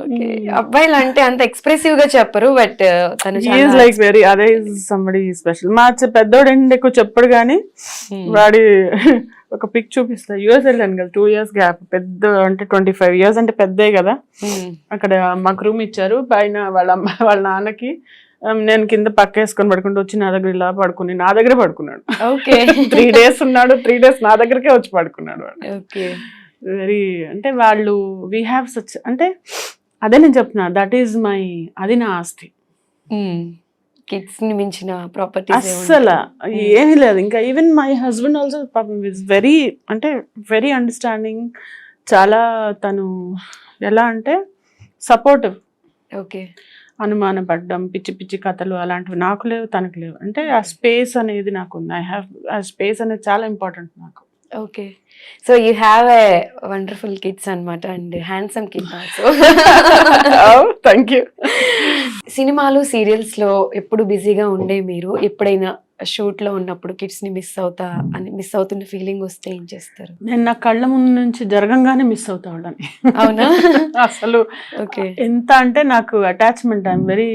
Okay. అబ్బాయిలు అంటే అంత ఎక్స్ప్రెసివ్ గా చెప్పరు, బట్ తను ఈజ్ లైక్ వెరీ అదే సంబడి స్పెషల్. మా పెద్దోడు ఏంటి ఎక్కువ చెప్పడు కానీ వాడి ఒక పిక్ చూపిస్తా. యూఎస్ వెళ్ళాను కదా 2 years గ్యాప్, పెద్ద అంటే 25 years అంటే పెద్దే కదా. అక్కడ మాకు రూమ్ ఇచ్చారు పైన, వాళ్ళ అమ్మ వాళ్ళ నాన్నకి. నేను కింద పక్క వేసుకొని పడుకుంటూ వచ్చి నా దగ్గర ఇలా పడుకుని నా దగ్గరే పడుకున్నాడు. ఓకే. 3 days ఉన్నాడు, 3 days నా దగ్గరకే వచ్చి పడుకున్నాడు వాడు. ఓకే. వెరీ అంటే వాళ్ళు వీ హ్యావ్ సచ్ అంటే అదే నేను చెప్తున్నా, దట్ ఈజ్ మై, అది నా ఆస్తి. కిడ్స్ ని మించిన ప్రాపర్టీస్ అస్సలు ఏమీ లేదు. ఇంకా ఈవెన్ మై హస్బెండ్ ఆల్సో పాపం ఇస్ వెరీ అంటే వెరీ అండర్స్టాండింగ్. చాలా తను ఎలా అంటే సపోర్టివ్. ఓకే. అనుమానపడ్డం, పిచ్చి పిచ్చి కథలు అలాంటివి నాకు లేవు, తనకు లేవు. అంటే ఆ స్పేస్ అనేది నాకు ఉంది. ఐ హ్యావ్ ఆ స్పేస్ అనేది చాలా ఇంపార్టెంట్ నాకు. Okay. So you have a wonderful kids అన్నమాట, and handsome kid also. Thank you. సినిమాలు సీరియల్స్ లో ఎప్పుడు బిజీగా ఉండే మీరు ఎప్పుడైనా షూట్ లో ఉన్నప్పుడు కిడ్స్ ని మిస్ అవుతున్న ఫీలింగ్ వస్తే ఏం చేస్తారు? నేను నా కళ్ళ ముందు నుంచి జరగంగానే మిస్ అవుతా వాళ్ళని. అవునా? అసలు ఓకే. ఎంత అంటే నాకు అటాచ్మెంట్, ఐఎమ్ వెరీ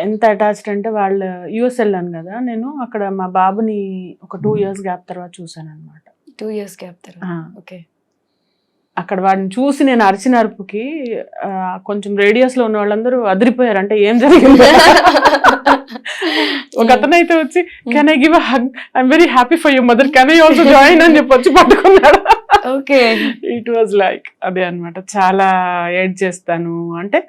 ఎంత అటాచ్డ్ అంటే వాళ్ళ యూఎస్ వెళ్ళాను కదా నేను, అక్కడ మా బాబుని ఒక 2 years గ్యాప్ తర్వాత చూసాను అనమాట. 2 years గ్యాప్ తర్వాత. ఓకే. అక్కడ వాడిని చూసి నేను అరిచిన అరుపుకి కొంచెం రేడియస్ లో ఉన్న వాళ్ళందరూ అదిరిపోయారు. అంటే ఏం జరిగింది? ఒక అతనైతే వచ్చి can I give a hug, I'm very happy for you mother, can I also join అని చెప్పి వచ్చి పట్టుకున్నాడు. ఓకే. ఇట్ వాజ్ లైక్ అదే అనమాట. చాలా ఏడ్ చేస్తాను అంటే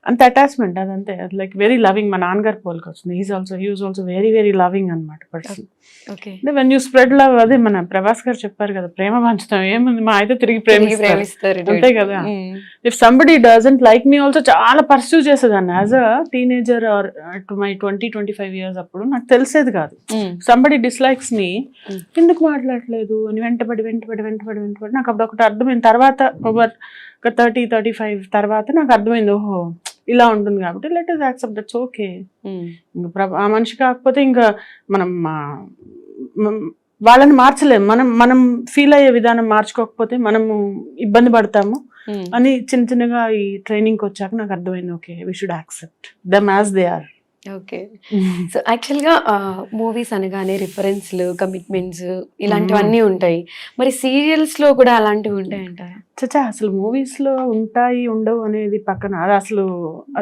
అంత అటాచ్మెంట్, అదంతే. Like very loving. మా నాన్నగారు పోలికి వచ్చింది. He was also very very loving అనమాట person. Okay. When you spread love, అదే మన ప్రభాస్ గారు చెప్పారు కదా, ప్రేమ పంచుతాం ఏముంది, మా అయితే తిరిగి ప్రేమిస్తారు అంతే కదా. If somebody doesn't like me also చాలా పర్స్యూ చేసేదాన్ని as a teenager are to my 20-25 years. అప్పుడు నాకు తెలిసేది కాదు. సంబడి డిస్లైక్స్ మీ, ఎందుకు మాట్లాడలేదు అని వెంటబడి నాకు అప్పుడు ఒకటి అర్థమైంది. తర్వాత ఒక 30-35 తర్వాత నాకు అర్థమైంది, ఓహో ఇలా ఉంటుంది కాబట్టి let us accept, that's okay. ఆ మనిషి కాకపోతే ఇంకా మనం వాళ్ళని మార్చలేము. మనం ఫీల్ అయ్యే విధానం మార్చుకోకపోతే మనము ఇబ్బంది పడతాము అని చిన్న చిన్నగా ఈ ట్రైనింగ్కి వచ్చాక నాకు అర్థమైంది, okay we should accept them as they are. Okay. So యాక్చువల్గా మూవీస్ అనగానే రిఫరెన్స్లు, కమిట్మెంట్స్ ఇలాంటివన్నీ ఉంటాయి. మరి సీరియల్స్ లో కూడా అలాంటివి ఉంటాయంటారా? చచ్చా, అసలు మూవీస్ లో ఉంటాయి ఉండవు అనేది పక్కన, అది అసలు